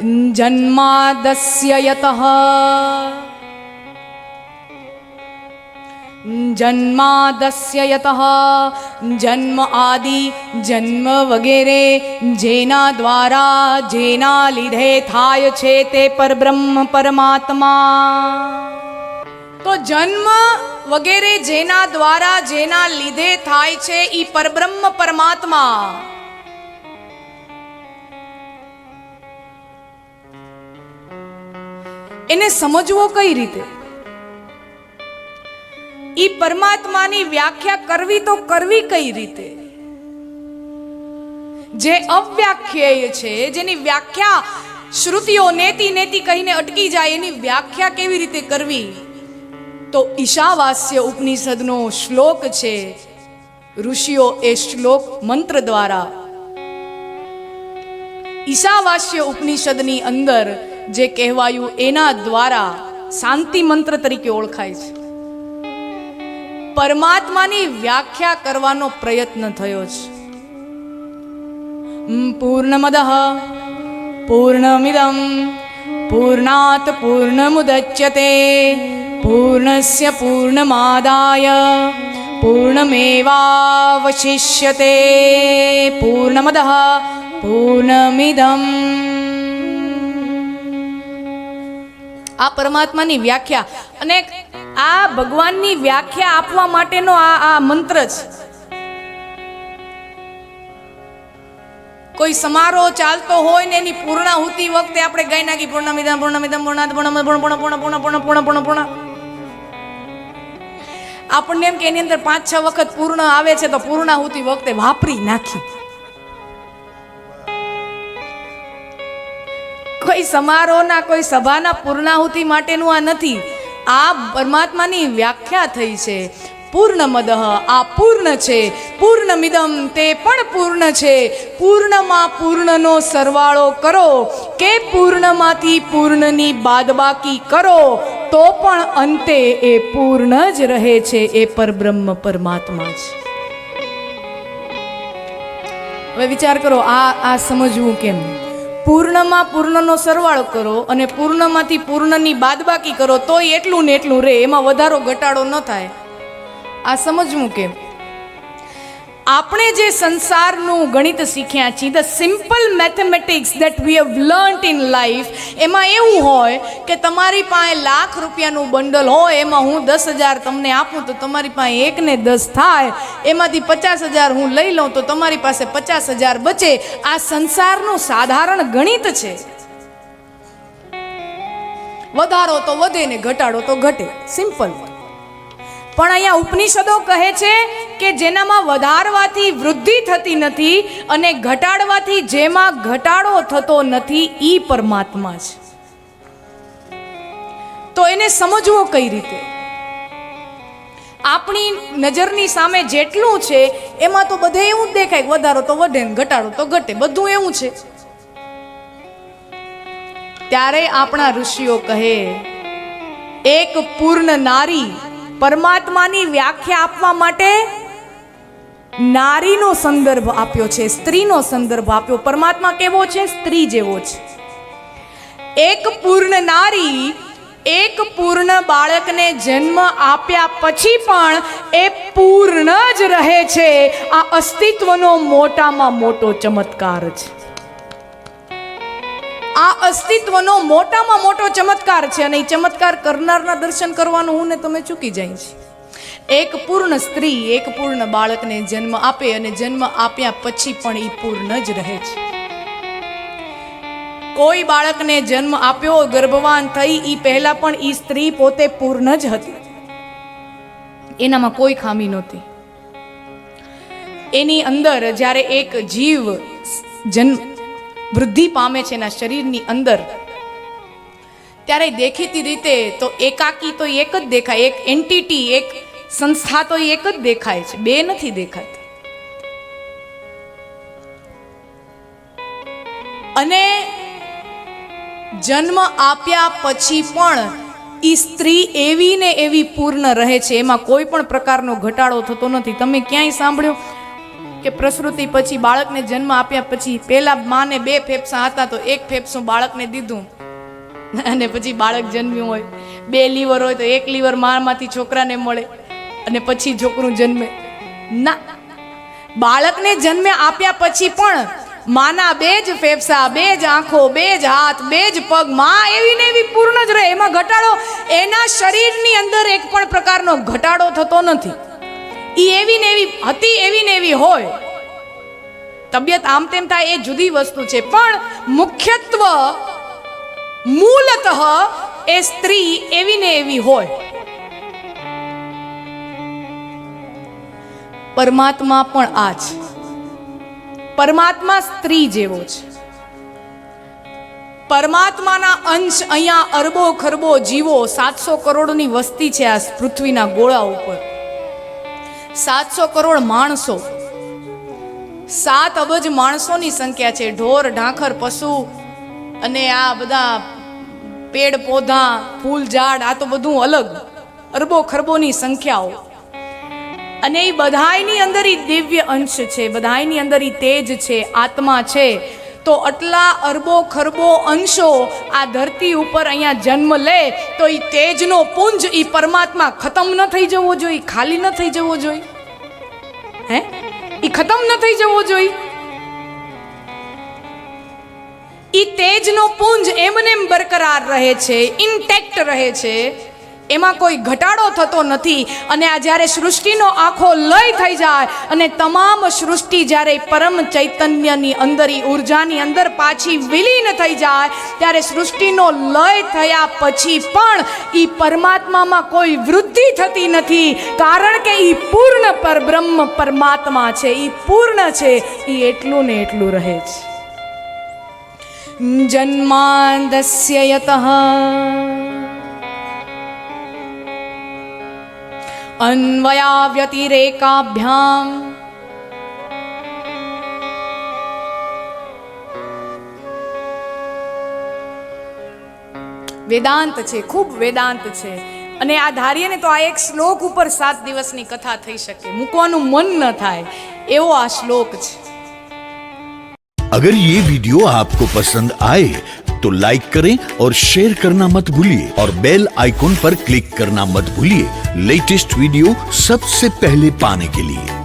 જન્માદસ્ય યતઃ જન્માદસ્ય યતઃ જન્મ આદિ જન્મ વગેરે જેના દ્વારા જેના લીધે થાય છે તે પરબ્રહ્મ પરમાત્મા. તો જન્મ વગેરે જેના દ્વારા જેના લીધે થાય છે ઈ પરબ્રહ્મ પરમાત્મા. એને સમજવો કઈ રીતે? ઈ પરમાત્માની વ્યાખ્યા કરવી તો કરવી કઈ રીતે? જે અવ્યાખ્યેય છે, જેની વ્યાખ્યા શ્રુતિઓ નેતિ નેતિ કહીને અટકી જાય, એની વ્યાખ્યા કેવી રીતે કરવી? તો ઈશાવાસ્ય ઉપનિષદનો શ્લોક છે. ઋષિઓ એ શ્લોક મંત્ર દ્વારા ઈશાવાસ્ય ઉપનિષદની અંદર જે કહેવાયું એના દ્વારા શાંતિ મંત્ર તરીકે ઓળખાય છે. પરમાત્માની વ્યાખ્યા કરવાનો પ્રયત્ન થયો છે. પૂર્ણમદઃ પૂર્ણમિદં પૂર્ણાત પૂર્ણમુદચ્યતે પૂર્ણસ્ય પૂર્ણમાદાય પૂર્ણમેવાવશિષ્યતે. પૂર્ણમદઃ પૂર્ણમિદં. આ પરમાત્માની વ્યાખ્યા, અને આ ભગવાનની વ્યાખ્યા આપવા માટેનો આ મંત્ર છે. કોઈ સમારોહ ચાલતો હોય ને એની પૂર્ણાહુતિ વખતે આપણે ગાઈ નાખી પૂર્ણમિદં પૂર્ણમિદં પૂર્ણાત પૂર્ણ પૂર્ણ પૂર્ણ પૂર્ણ પૂર્ણ પૂર્ણ પૂર્ણ પૂર્ણ. આપણને એમ કે એની અંદર 5-6 વખત પૂર્ણ આવે છે તો પૂર્ણાહુતિ વખતે વાપરી નાખી. કોઈ સમારોહના કોઈ સભાના પૂર્ણાહુતિ માટેનું આ નથી. આ પરમાત્માની વ્યાખ્યા થઈ છે. પૂર્ણમદઃ આ પૂર્ણ છે, પૂર્ણમિદં તે પણ પૂર્ણ છે. પૂર્ણમાં પૂર્ણનો સરવાળો કરો કે પૂર્ણમાંથી પૂર્ણની બાદબાકી કરો તો પણ અંતે એ પૂર્ણ જ રહે છે. એ પરબ્રહ્મ પરમાત્મા છે. હવે વિચાર કરો, આ સમજવું કેમ? પૂર્ણમાં પૂર્ણનો સરવાળો કરો અને પૂર્ણમાંથી પૂર્ણની બાદબાકી કરો તોય એટલું ને એટલું રહે, એમાં વધારો ઘટાડો ન થાય. આ સમજવું કેમ? આપણે જે સંસારનું ગણિત શીખ્યા છીએ, the simple mathematics that we have learnt in life, એમાં એવું હોય કે તમારી પાસે ₹1,00,000 બંડલ હોય, એમાં હું 10,000 તમને આપું તો તમારી પાસે 1 ને 10 થાય. એમાંથી 50,000 હું લઈ લઉં તો તમારી પાસે 50,000 બચે. આ સંસારનું સાધારણ ગણિત છે. વધારો તો વધે ને ઘટાડો તો ઘટે, સિમ્પલ. પણ અહીંયા ઉપનિષદો કહે છે કે જેનામાં વધારવાથી વૃદ્ધિ થતી નથી અને ઘટાડવાથી જેમાં ઘટાડો થતો નથી, ઈ પરમાત્મા છે. તો એને સમજવો કઈ રીતે? આપણી નજરની સામે જેટલું છે એમાં તો બધે એવું જ દેખાય, વધારો તો વધે ને ઘટાડો તો ઘટે, બધું એવું છે. ત્યારે આપણા ઋષિઓ કહે, એક પૂર્ણ નારી, પરમાત્માની વ્યાખ્યા આપવા માટે નારીનો સંદર્ભ આપ્યો છે, સ્ત્રીનો સંદર્ભ આપ્યો. પરમાત્મા કેવો છે? સ્ત્રી જેવો છે. એક પૂર્ણ નારી એક પૂર્ણ બાળકને જન્મ આપ્યા પછી પણ એ પૂર્ણ જ રહે છે. આ અસ્તિત્વનો મોટામાં મોટો ચમત્કાર છે. આ અસ્તિત્વનો મોટામાં મોટો ચમત્કાર છે. અને એ ચમત્કાર કરનારના દર્શન કરવાનું હું ને તમે ચૂકી જાય છે. એક પૂર્ણ સ્ત્રી એક પૂર્ણ બાળકને જન્મ આપે અને જન્મ આપ્યા પછી પણ એ પૂર્ણ જ રહે છે. કોઈ બાળકને જન્મ આપ્યો, ગર્ભવાન થઈ, એ પહેલા પણ એ સ્ત્રી પોતે પૂર્ણ જ હતી. એનામાં કોઈ ખામી નહોતી. એની અંદર જ્યારે એક જીવ વૃદ્ધિ પામે છે એના શરીરની અંદર, ત્યારે દેખીતી રીતે તો એકાકી તો એક જ દેખાય, એક એન્ટિટી, એક સંસ્થા તો એક જ દેખાય છે, બે નથી દેખાતી. અને જન્મ આપ્યા પછી પણ ઈ સ્ત્રી એવી ને એવી પૂર્ણ રહે છે. એમાં કોઈ પણ પ્રકારનો ઘટાડો થતો નથી. તમે ક્યાંય સાંભળ્યું કે પ્રસૂતિ પછી બાળકને જન્મ આપ્યા પછી પહેલા માને 2 ફેફસા હતા તો 1 ફેફસું બાળકને દીધું અને પછી બાળક જન્મ્યું હોય, 2 લીવર હોય તો 1 લીવર મામાંથી છોકરાને મળે અને પછી છોકરું જન્મે. ના, બાળકને જન્મ આપ્યા પછી પણ માના 2 જ ફેફસા, 2 જ આંખો, 2 જ હાથ, 2 જ પગ, માં એવી ને એવી પૂર્ણ જ રહે. એમાં ઘટાડો, એના શરીરની અંદર એક પણ પ્રકારનો ઘટાડો થતો નથી. ઈ એવી ને એવી હતી, એવી ને એવી હોય. તબિયત આમ તેમ થાય એ જુદી વસ્તુ છે, પણ મુખ્યત્વ મૂલતઃ એ સ્ત્રી એવી ને એવી હોય. પરમાત્મા પણ આ છે. પરમાત્મા સ્ત્રી જેવો છે. પરમાત્માના અંશ અહીંયા અરબો ખરબો જીવો, 700 કરોડની વસ્તી છે આ પૃથ્વીના ગોળા ઉપર. 700 કરોડ માણસો, 7 અબજ માણસોની સંખ્યા છે. ઢોર ઢાંખર પશુ અને આ બધા પેડ પૌધા ફૂલ ઝાડ, આ તો બધું અલગ, અરબો ખરબોની સંખ્યાઓ. અને એ બધાયની અંદર ઈ દિવ્ય અંશ છે, બધાયની અંદર ઈ તેજ છે, આત્મા છે. તો આટલા અરબો ખરબો અંશો આ ધરતી ઉપર અહીંયા જન્મ લે તો ઈ તેજનો પુંજ, ઈ પરમાત્મા ખતમ ન થઈ જવો જોઈએ, ખાલી ન થઈ જવો જોઈએ. હે, ઈ ખતમ ન થઈ જવો જોઈએ. ઈ તેજનો પુંજ એમનેમ બરકરાર રહે છે, ઇન્ટેક્ટ રહે છે, એમાં કોઈ ઘટાડો થતો નથી. અને આ જ્યારે સૃષ્ટિનો આખો લય થઈ જાય અને તમામ સૃષ્ટિ જ્યારે પરમ ચૈતન્યની અંદર, ઈ ઉર્જાની અંદર પાછી વિલીન થઈ જાય, ત્યારે સૃષ્ટિનો લય થયા પછી પણ ઈ પરમાત્મામાં કોઈ વૃદ્ધિ થતી નથી, કારણ કે ઈ પૂર્ણ પરબ્રહ્મ પરમાત્મા છે, ઈ પૂર્ણ છે, ઈ એટલું ને એટલું રહે છે. જન્માંદસ્ય યતઃ અન્વયાવ્યતિરેકાભ્યામ વેદાંત છે, ખૂબ વેદાંત છે. અને આ ધારીએ ને તો આ એક શ્લોક ઉપર 7 દિવસની કથા થઈ શકે, મૂકવાનું મન ન થાય એવો આ શ્લોક છે. अगर ये वीडियो आपको पसंद आए तो लाइक करें और शेयर करना मत भूलिए और बेल आइकॉन पर क्लिक करना मत भूलिए लेटेस्ट वीडियो सबसे पहले पाने के लिए.